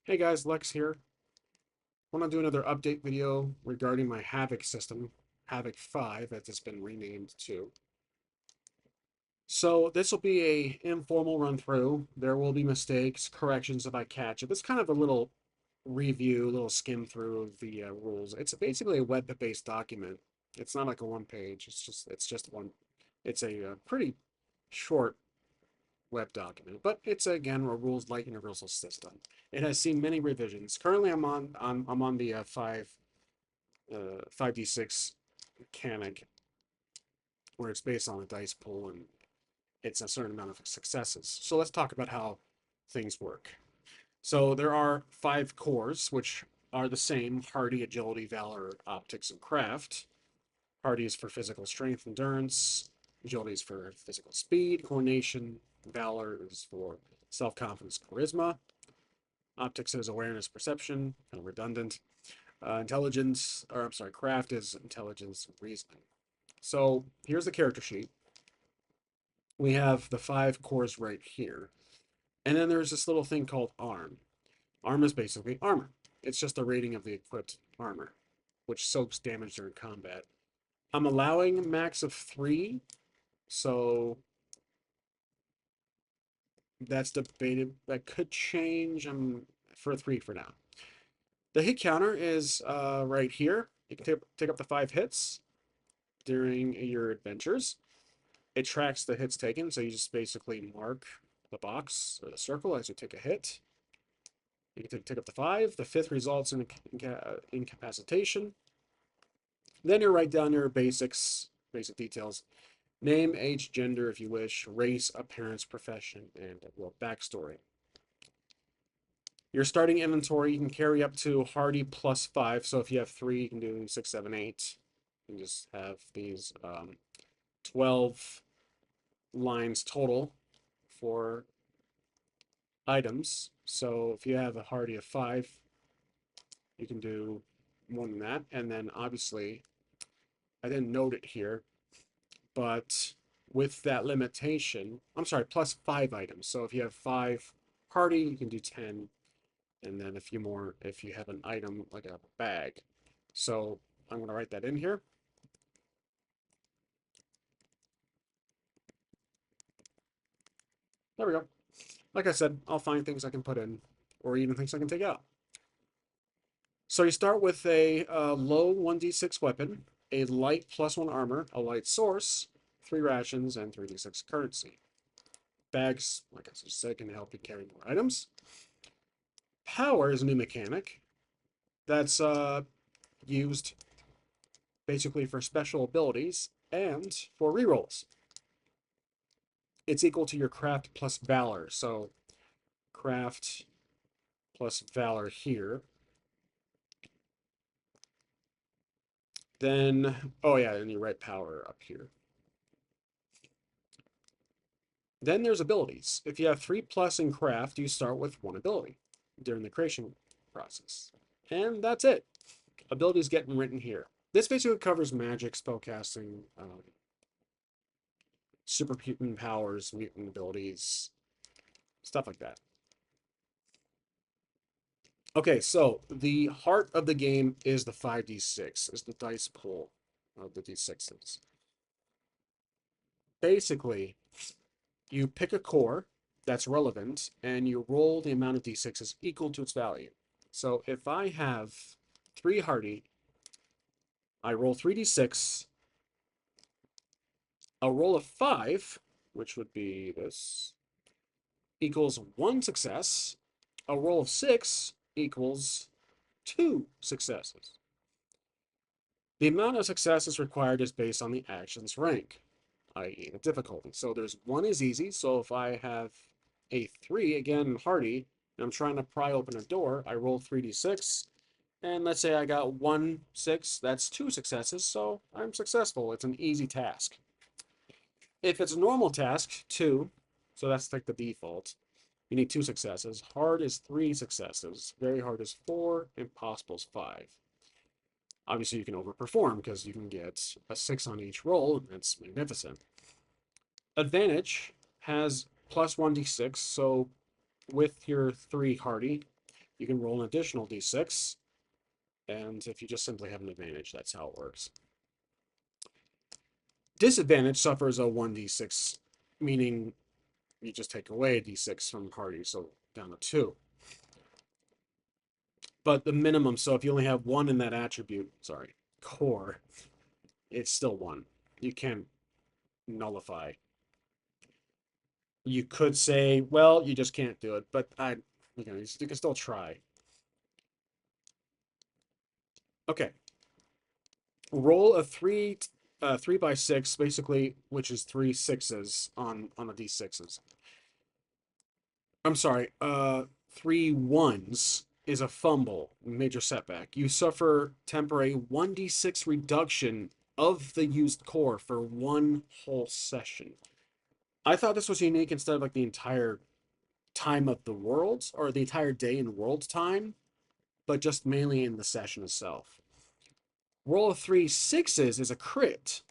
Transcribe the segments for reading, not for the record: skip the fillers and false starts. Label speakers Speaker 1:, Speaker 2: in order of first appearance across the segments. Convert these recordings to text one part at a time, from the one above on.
Speaker 1: Hey guys, Lex here. I want to do another update video regarding my Havoc system, Havoc5, as it's been renamed to. So this will be a informal run through. There will be mistakes, corrections if I catch it. It's kind of a little review, a little skim through of the rules. It's basically a web-based document. It's not like a one page. It's just one. It's a pretty short web document, but it's again a rules light universal system. It has seen many revisions. Currently, I'm on the 5d6 mechanic, where it's based on a dice pool and it's a certain amount of successes. So let's talk about how things work. So there are 5 cores, which are the same: hardy, agility, valor, optics, and craft. Hardy is for physical strength, endurance. Agility is for physical speed, coordination. Valor is for self-confidence, charisma. Optics is awareness, perception, kind of redundant. Intelligence, or I'm sorry, craft is intelligence, reasoning. So here's the character sheet. We have the 5 cores right here. And then there's this little thing called arm. Arm is basically armor. It's just a rating of the equipped armor, which soaks damage during combat. I'm allowing a max of 3, so that's debated. That could change. I'm for 3 for now. The hit counter is right here. You can take up to 5 hits during your adventures. It tracks the hits taken, so you just basically mark the box or the circle as you take a hit. You can take up to 5. The 5th results in incapacitation. Then you write down your basic details: name, age, gender, if you wish, race, appearance, profession, and well, backstory. Your starting inventory, you can carry up to hardy plus 5. So if you have 3, you can do 6, 7, 8. You can just have these 12 lines total for items. So if you have a hardy of 5, you can do more than that. And then obviously, I didn't note it here, but with that limitation, I'm sorry, plus 5 items. So if you have 5 hardy, you can do 10. And then a few more if you have an item like a bag. So I'm going to write that in here. There we go. Like I said, I'll find things I can put in or even things I can take out. So you start with a low 1d6 weapon, a light +1 armor, a light source, 3 rations, and 3d6 currency. Bags, like I just said, can help you carry more items. Power is a new mechanic that's used basically for special abilities and for rerolls. It's equal to your craft plus valor. So craft plus valor here. Then, oh yeah, and you write power up here. Then there's abilities. If you have 3+ in craft, you start with 1 ability during the creation process. And that's it. Abilities getting written here. This basically covers magic, spellcasting, superhuman powers, mutant abilities, stuff like that. Okay, so the heart of the game is the 5d6, is the dice pool of the d6s. Basically, you pick a core that's relevant and you roll the amount of d6s equal to its value. So if I have 3 hardy, I roll 3d6, a roll of 5, which would be this, equals 1 success, a roll of 6 equals 2 successes. The amount of successes required is based on the action's rank, i.e. the difficulty. So there's 1 is easy, so if I have a 3, again, hardy, and I'm trying to pry open a door, I roll 3d6, and let's say I got 1, 6, that's 2 successes, so I'm successful. It's an easy task. If it's a normal task, 2, so that's like the default. You need 2 successes. Hard is 3 successes. Very hard is 4. Impossible is 5. Obviously, you can overperform because you can get a 6 on each roll, and that's magnificent. Advantage has plus 1d6, so with your 3 hardy, you can roll an additional d6. And if you just simply have an advantage, that's how it works. Disadvantage suffers a 1d6, meaning you just take away a d6 from the party, so down to 2. But the minimum, so if you only have 1 in that attribute, sorry, core, it's still 1. You can't nullify. You could say, well, you just can't do it, but you can still try. Okay. Roll a 3 by 6, basically, which is 3 sixes on a d6s. I'm sorry, 3 ones is a fumble, major setback. You suffer temporary 1d6 reduction of the used core for 1 whole session. I thought this was unique instead of like the entire time of the world or the entire day in world time, but just mainly in the session itself. Roll of 3 sixes is a crit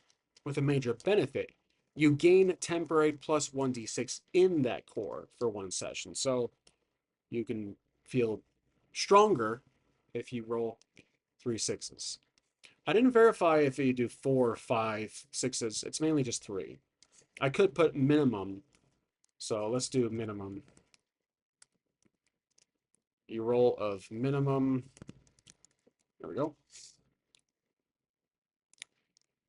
Speaker 1: with a major benefit. You gain temporary plus 1d6 in that core for 1 session. So you can feel stronger if you roll 3 sixes. I didn't verify if you do 4, 5, 6s. It's mainly just 3. I could put minimum. So let's do minimum. You roll of minimum. There we go.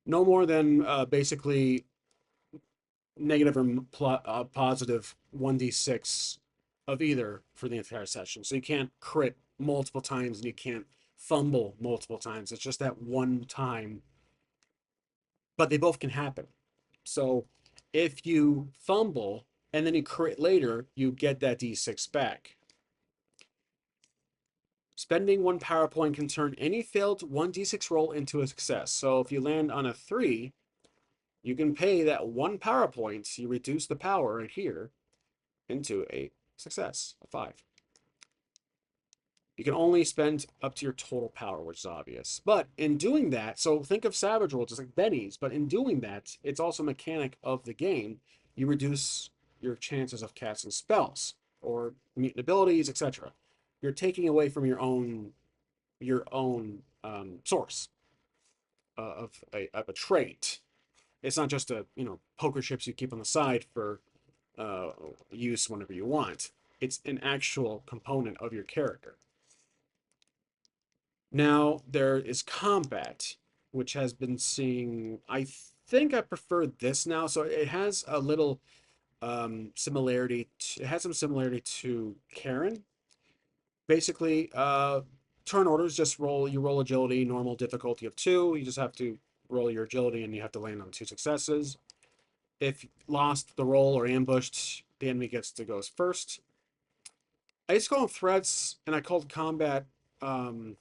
Speaker 1: No more than basically negative or positive 1d6 of either for the entire session. So you can't crit multiple times and you can't fumble multiple times. It's just that one time, but they both can happen. So if you fumble and then you crit later, you get that d6 back. Spending 1 power point can turn any failed 1d6 roll into a success. So if you land on a 3, you can pay that 1 power point, you reduce the power right here, into a success, a 5. You can only spend up to your total power, which is obvious. But in doing that, so think of Savage Roll just like Benny's, but in doing that, it's also a mechanic of the game. You reduce your chances of casting spells or mutant abilities, etc. You're taking away from your own source of a trait. It's not just a poker chips you keep on the side for uh, use whenever you want. It's an actual component of your character. Now there is combat, which has been seeing. I think I prefer this now. So it has a little similarity. It has some similarity to Karen. Basically, turn orders just roll. You roll agility, normal difficulty of 2. You just have to roll your agility, and you have to land on 2 successes. If lost the roll or ambushed, the enemy gets to go first. I just call them threats, and I called combat. I don't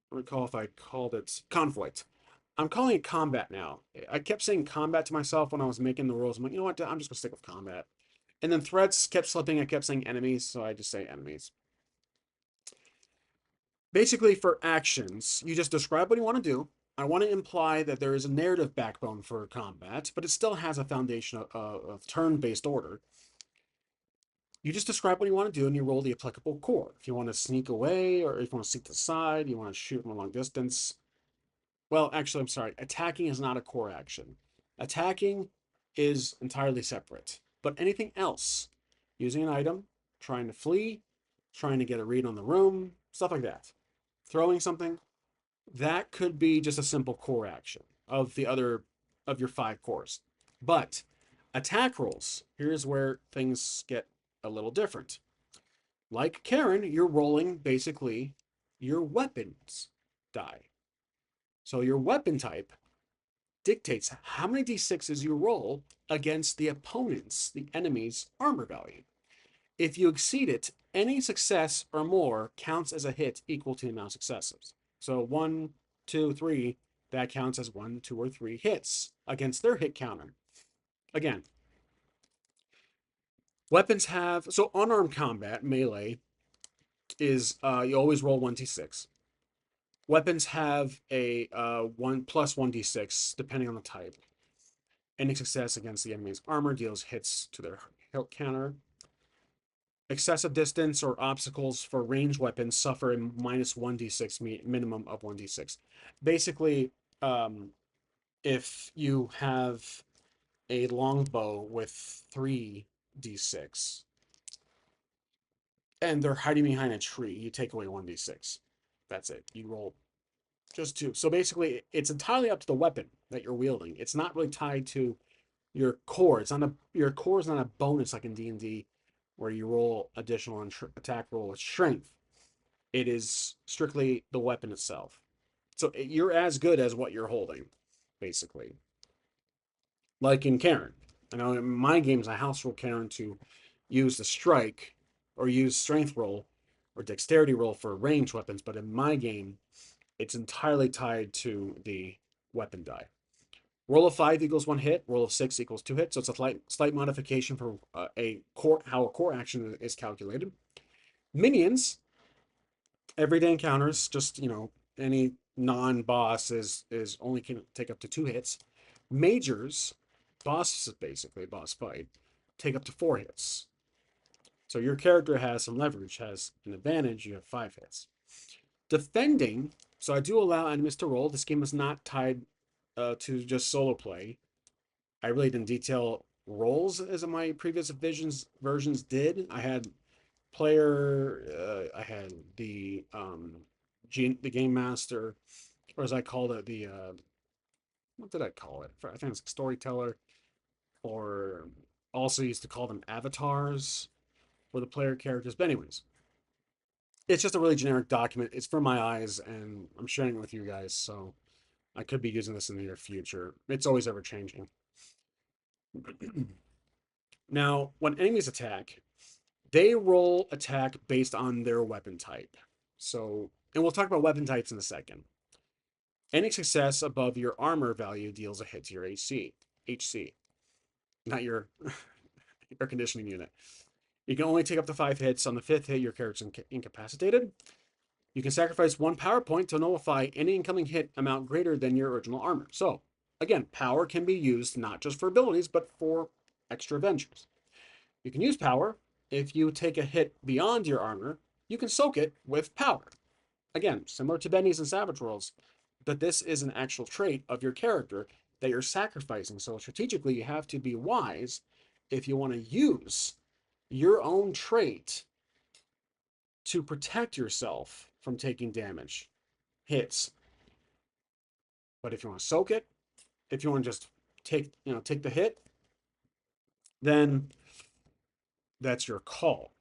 Speaker 1: recall if I called it conflict. I'm calling it combat now. I kept saying combat to myself when I was making the rules. I'm like, you know what? I'm just gonna stick with combat. And then threats kept slipping. I kept saying enemies, so I just say enemies. Basically, for actions, you just describe what you want to do. I want to imply that there is a narrative backbone for combat, but it still has a foundation of turn-based order. You just describe what you want to do and you roll the applicable core. If you want to sneak away or if you want to sneak to the side, you want to shoot from a long distance. Well, actually, I'm sorry. Attacking is not a core action. Attacking is entirely separate. But anything else, using an item, trying to flee, trying to get a read on the room, stuff like that, throwing something, that could be just a simple core action of the other of your 5 cores. But attack rolls, here's where things get a little different. Like Karen, you're rolling basically your weapons die. So your weapon type dictates how many d6s you roll against the opponent's, the enemy's armor value. If you exceed it, any success or more counts as a hit equal to the amount of successes. So 1, 2, 3, that counts as 1, 2, or 3 hits against their hit counter. Again, weapons have, so unarmed combat, melee, is you always roll 1d6. Weapons have a 1 plus 1d6 depending on the type. Any success against the enemy's armor deals hits to their hilt counter. Excessive distance or obstacles for ranged weapons suffer a minus 1d6 minimum of 1d6. Basically, um, if you have a longbow with 3d6 and they're hiding behind a tree, you take away 1d6. That's it. You roll just two. So basically, it's entirely up to the weapon that you're wielding. It's not really tied to your core. It's not a your core is not a bonus like in D&D where you roll additional attack roll with strength. It is strictly the weapon itself. So you're as good as what you're holding, basically. Like in Karen. I know in my games I house roll Karen to use the strike or use strength roll or dexterity roll for range weapons, but in my game, it's entirely tied to the weapon die. Roll of 5 equals 1 hit. Roll of 6 equals 2 hits. So it's a slight modification for how a core action is calculated. Minions, everyday encounters, just any non-boss is only can take up to 2 hits. Majors, bosses basically boss fight, take up to 4 hits. So your character has some leverage, has an advantage. You have 5 hits. Defending, so I do allow enemies to roll. This game is not tied to just solo play. I really didn't detail roles as my previous versions did. I had I had the game master, or as I called it, the what did I call it? I think it's storyteller, or also used to call them avatars for the player characters. But anyways, it's just a really generic document. It's for my eyes, and I'm sharing it with you guys. So I could be using this in the near future. It's always ever changing. Now, when enemies attack, they roll attack based on their weapon type. So, and we'll talk about weapon types in a second. Any success above your armor value deals a hit to your HC, not your air conditioning unit. You can only take up to 5 hits. On the 5th hit, your character's incapacitated. You can sacrifice 1 power point to nullify any incoming hit amount greater than your original armor. So, again, power can be used not just for abilities, but for extra adventures. You can use power. If you take a hit beyond your armor, you can soak it with power. Again, similar to Benny's and Savage Worlds, but this is an actual trait of your character that you're sacrificing. So strategically, you have to be wise if you want to use your own trait to protect yourself from taking damage, hits. But if you want to soak it, if you want to just take the hit, then that's your call.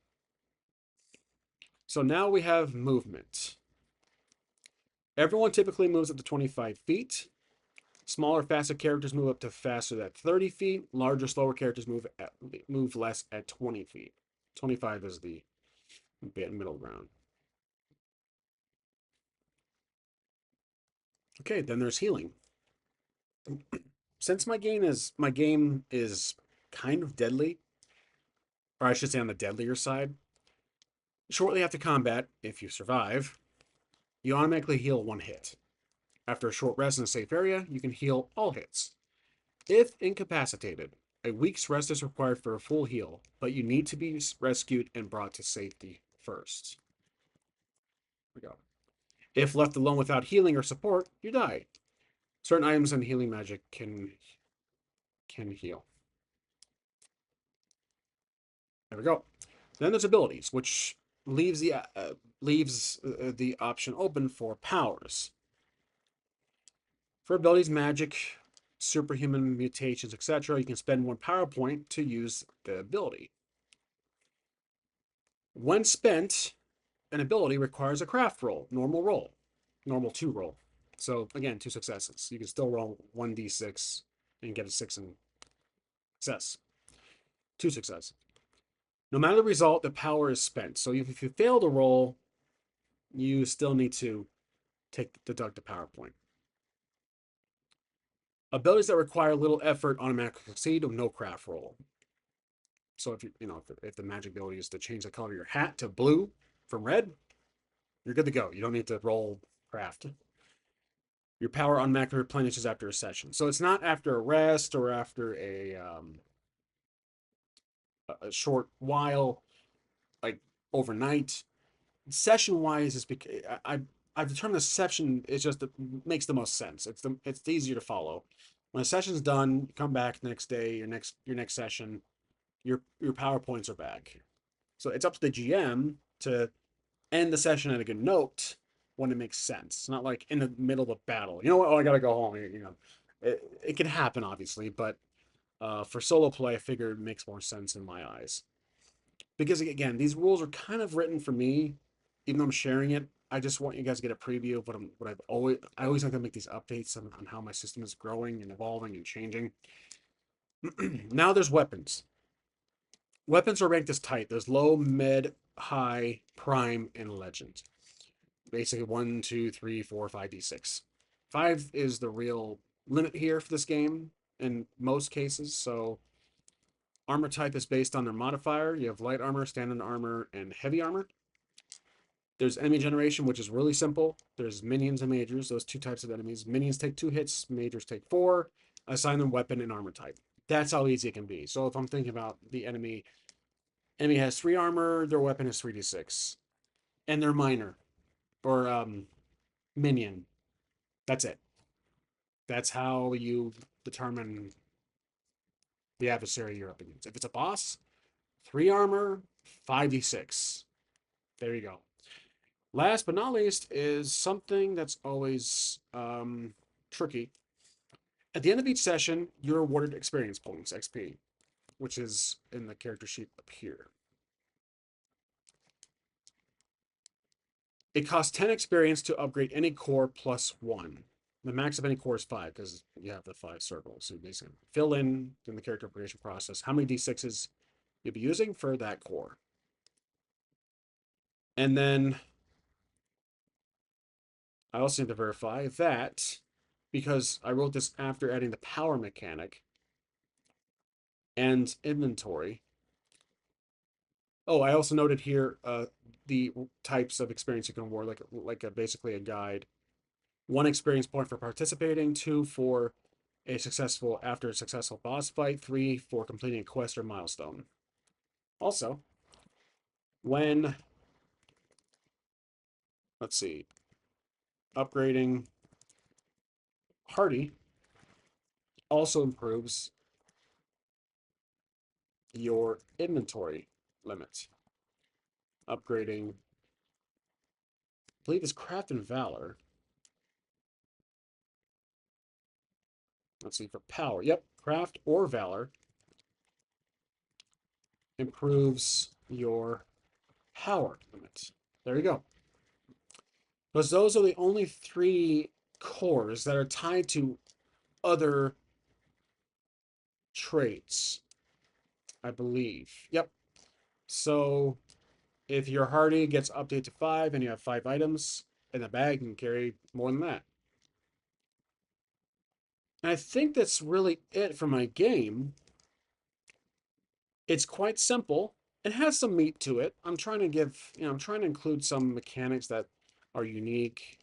Speaker 1: So now we have movement. Everyone typically moves up to 25 feet. Smaller, faster characters move up to faster at 30 feet. Larger, slower characters move less at 20 feet. 25 is the middle ground. Okay, then there's healing. Since my game is kind of deadly, or I should say on the deadlier side, shortly after combat, if you survive, you automatically heal 1 hit. After a short rest in a safe area, you can heal all hits. If incapacitated, a week's rest is required for a full heal, but you need to be rescued and brought to safety first. Here we go. If left alone without healing or support, you die. Certain items and healing magic can heal. There we go. Then there's abilities, which leaves the option open for powers. For abilities, magic, superhuman mutations, etc., you can spend 1 power point to use the ability. When spent, an ability requires a craft roll, normal 2 roll. So again, 2 successes. You can still roll 1d6 and get a 6 in success. 2 successes. No matter the result, the power is spent. So if you fail to roll, you still need to deduct a power point. Abilities that require little effort automatically succeed with no craft roll. So if the magic ability is to change the color of your hat to blue from red, you're good to go. You don't need to roll craft. Your power automatically replenishes after a session. So it's not after a rest or after a short while. overnight. Session wise is because I've determined the session is just makes the most sense. It's easier to follow. When a session's done, you come back the next day, your next session, your PowerPoints are back. So it's up to the GM to end the session on a good note when it makes sense. It's not like in the middle of a battle. You know what? Oh, I gotta go home. It can happen, obviously, but for solo play, I figure it makes more sense in my eyes. Because again, these rules are kind of written for me, even though I'm sharing it. I just want you guys to get a preview of I always like to make these updates on how my system is growing and evolving and changing. Now there's weapons. Weapons are ranked as type. There's low, mid, high, prime, and legend. Basically 1, 2, 3, 4, 5d6. 5 is the real limit here for this game in most cases. So armor type is based on their modifier. You have light armor, standard armor, and heavy armor. There's enemy generation, which is really simple. There's minions and majors, those two types of enemies. Minions take 2 hits, majors take 4. Assign them weapon and armor type. That's how easy it can be. So if I'm thinking about the enemy has 3 armor, their weapon is 3d6. And they're minor or minion. That's it. That's how you determine the adversary you're up against. If it's a boss, 3 armor, 5d6. There you go. Last but not least is something that's always tricky. At the end of each session, you're awarded experience points, XP, which is in the character sheet up here. It costs 10 experience to upgrade any core plus 1. The max of any core is 5 because you have the 5 circles. So you basically fill in the character creation process how many d6s you'll be using for that core. And then I also need to verify that because I wrote this after adding the power mechanic and inventory. Oh, I also noted here the types of experience you can award, basically a guide. 1 experience point for participating, 2 for after a successful boss fight, 3 for completing a quest or milestone. Also, when let's see, upgrading Hardy also improves your inventory limit. Upgrading, I believe, is Craft and Valor. Let's see, for power. Yep, Craft or Valor improves your power limit. There you go. Because those are the only 3 cores that are tied to other traits, I believe. Yep. So if your Hardy gets updated to 5 and you have 5 items in the bag, you can carry more than that. And I think that's really it for my game. It's quite simple. It has some meat to it. I'm trying to include some mechanics that are unique.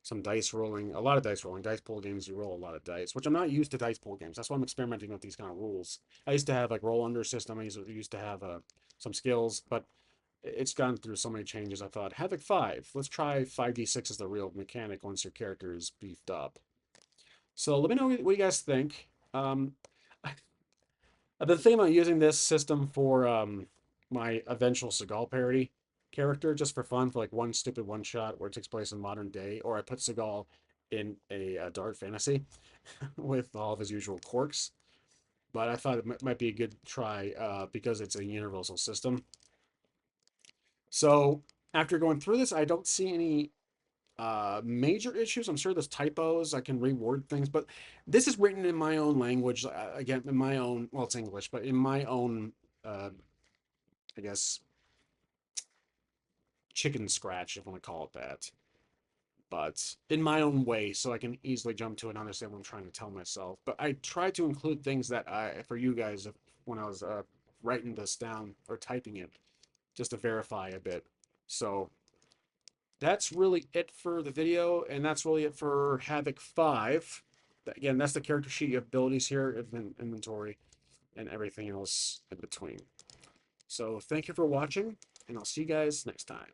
Speaker 1: Some dice rolling, a lot of dice rolling. Dice pool games, you roll a lot of dice, which I'm not used to dice pool games. That's why I'm experimenting with these kind of rules. I used to have like roll under system. I used to have some skills, but it's gone through so many changes. I thought Havoc 5. Let's try 5d6 as the real mechanic once your character is beefed up. So let me know what you guys think. I've been thinking about using this system for my eventual Seagal parody character, just for fun, for like one stupid one shot where it takes place in modern day, or I put Seagal in a dark fantasy with all of his usual quirks. But I thought it might be a good try because it's a universal system. So after going through this, I don't see any major issues. I'm sure there's typos. I can reword things, but this is written in my own language. Again, in my own, well, it's English, but in my own, I guess, chicken scratch, if you want to call it that. But in my own way, so I can easily jump to it and understand what I'm trying to tell myself. But I try to include things that for you guys, when I was writing this down or typing it, just to verify a bit. So that's really it for the video, and that's really it for Havoc 5. Again, that's the character sheet. You have abilities here, inventory, and everything else in between. So thank you for watching, and I'll see you guys next time.